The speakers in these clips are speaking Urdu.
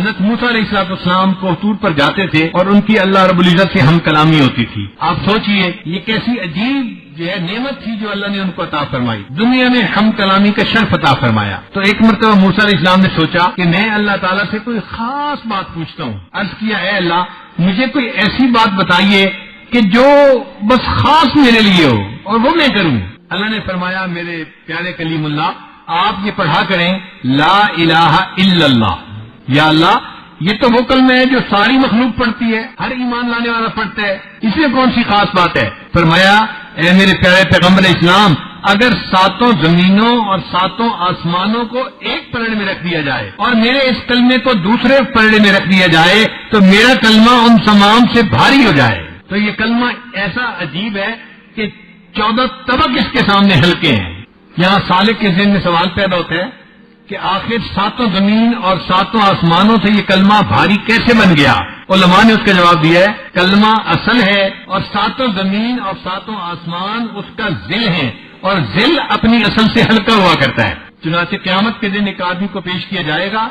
حضرت موسیٰ علیہ السلام کو طور پر جاتے تھے اور ان کی اللہ رب العزت سے ہم کلامی ہوتی تھی. آپ سوچئے یہ کیسی عجیب جو ہے نعمت تھی جو اللہ نے ان کو عطا فرمائی، دنیا میں ہم کلامی کا شرف عطا فرمایا. تو ایک مرتبہ موسیٰ علیہ السلام نے سوچا کہ میں اللہ تعالیٰ سے کوئی خاص بات پوچھتا ہوں. عرض کیا اے اللہ مجھے کوئی ایسی بات بتائیے کہ جو بس خاص میرے لیے ہو اور وہ میں کروں. اللہ نے فرمایا میرے پیارے کلیم اللہ آپ یہ پڑھا کریں لا الہ الا اللہ. یا اللہ یہ تو وہ کلمہ ہے جو ساری مخلوق پڑھتی ہے، ہر ایمان لانے والا پڑھتا ہے، اس میں کون سی خاص بات ہے؟ فرمایا اے میرے پیارے پیغمبر اسلام اگر 7 زمینوں اور 7 آسمانوں کو ایک پلڑے میں رکھ دیا جائے اور میرے اس کلمے کو دوسرے پلڑے میں رکھ دیا جائے تو میرا کلمہ ان تمام سے بھاری ہو جائے. تو یہ کلمہ ایسا عجیب ہے کہ 14 طبق اس کے سامنے ہلکے ہیں. یہاں سالک کے ذہن میں سوال پیدا ہوتا ہے کہ آخر 7 زمین اور 7 آسمانوں سے یہ کلمہ بھاری کیسے بن گیا؟ علماء نے اس کا جواب دیا ہے کلمہ اصل ہے اور 7 زمین اور 7 آسمان اس کا ذل ہے اور ذل اپنی اصل سے ہلکا ہوا کرتا ہے. چنانچہ قیامت کے دن ایک آدمی کو پیش کیا جائے گا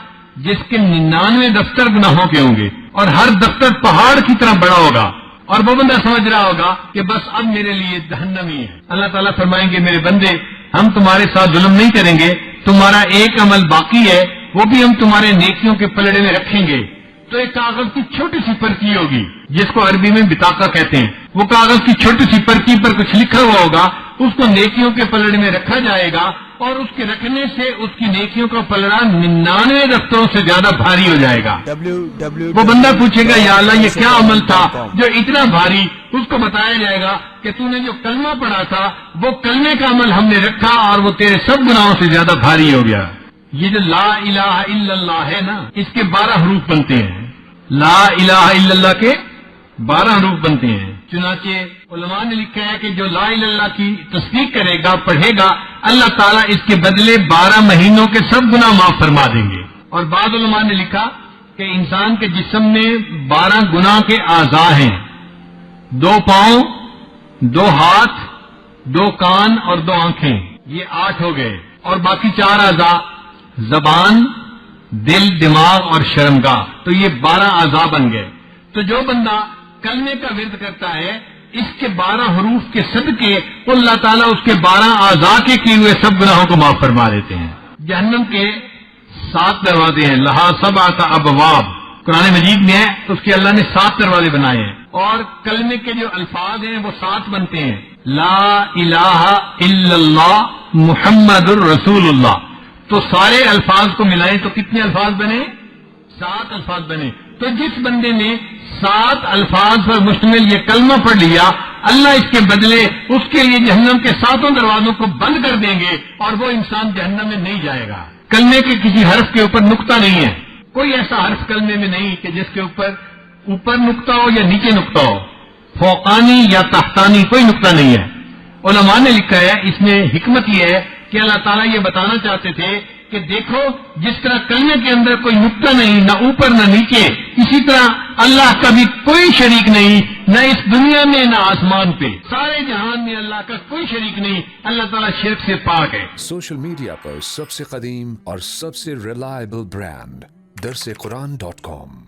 جس کے 99 دفتر گناہوں کے ہوں گے اور ہر دفتر پہاڑ کی طرح بڑا ہوگا اور وہ بندہ سمجھ رہا ہوگا کہ بس اب میرے لیے جہنم ہی ہے. اللہ تعالیٰ فرمائیں گے میرے بندے ہم تمہارے ساتھ ظلم نہیں کریں گے، تمہارا ایک عمل باقی ہے وہ بھی ہم تمہارے نیکیوں کے پلڑے میں رکھیں گے. تو ایک کاغذ کی چھوٹی سی پرچی ہوگی جس کو عربی میں بطاقہ کہتے ہیں. وہ کاغذ کی چھوٹی سی پرچی پر کچھ لکھا ہوا ہوگا، اس کو نیکیوں کے پلڑے میں رکھا جائے گا اور اس کے رکھنے سے اس کی نیکیوں کا پلڑا 99 دفتروں سے زیادہ بھاری ہو جائے گا. وہ بندہ پوچھے گا یا اللہ یہ کیا عمل تھا جو اتنا بھاری؟ اس کو بتایا جائے گا کہ تو نے جو کلمہ پڑھا تھا وہ کلمے کا عمل ہم نے رکھا اور وہ تیرے سب گناہوں سے زیادہ بھاری ہو گیا. یہ جو لا الہ الا اللہ ہے نا اس کے 12 حروف بنتے ہیں. لا الہ الا اللہ کے 12 حروف بنتے ہیں. چنانچہ علماء نے لکھا ہے کہ جو لا الہ الا اللہ کی تصدیق کرے گا پڑھے گا اللہ تعالیٰ اس کے بدلے 12 مہینوں کے سب گناہ معاف فرما دیں گے. اور بعض علماء نے لکھا کہ انسان کے جسم میں 12 گناہ کے اعضاء ہیں، 2 پاؤں، 2 ہاتھ، 2 کان اور 2 آنکھیں، یہ 8 ہو گئے. اور باقی 4 اعضاء زبان، دل، دماغ اور شرمگاہ، تو یہ 12 اعضاء بن گئے. تو جو بندہ کلمے کا ورد کرتا ہے اس کے 12 حروف کے صدقے اللہ تعالیٰ اس کے 12 اعضاء کے کیے ہوئے سب گناہوں کو معاف فرما دیتے ہیں. جہنم کے 7 دروازے ہیں، لہا 7 ابواب قرآن مجید میں ہے، اس کے اللہ نے 7 دروازے بنائے ہیں. اور کلمے کے جو الفاظ ہیں وہ 7 بنتے ہیں، لا الہ الا اللہ محمد الرسول اللہ. تو سارے الفاظ کو ملائیں تو کتنے الفاظ بنے؟ 7 الفاظ بنے. تو جس بندے نے 7 الفاظ پر مشتمل یہ کلمہ پڑھ لیا اللہ اس کے بدلے اس کے لیے جہنم کے 7 دروازوں کو بند کر دیں گے اور وہ انسان جہنم میں نہیں جائے گا. کلمے کے کسی حرف کے اوپر نقطہ نہیں ہے، کوئی ایسا حرف کلمے میں نہیں کہ جس کے اوپر نقطہ ہو یا نیچے نقطہ ہو، فوقانی یا تحتانی کوئی نقطہ نہیں ہے. علماء نے لکھا ہے اس میں حکمت یہ ہے کہ اللہ تعالیٰ یہ بتانا چاہتے تھے کہ دیکھو جس طرح کلمے کے اندر کوئی نقطہ نہیں، نہ اوپر نہ نیچے، اسی طرح اللہ کا بھی کوئی شریک نہیں، نہ اس دنیا میں نہ آسمان پہ، سارے جہان میں اللہ کا کوئی شریک نہیں. اللہ تعالیٰ شرک سے پاک ہے. سوشل میڈیا پر سب سے قدیم اور سب سے ریلائبل برانڈ درسقرآن.com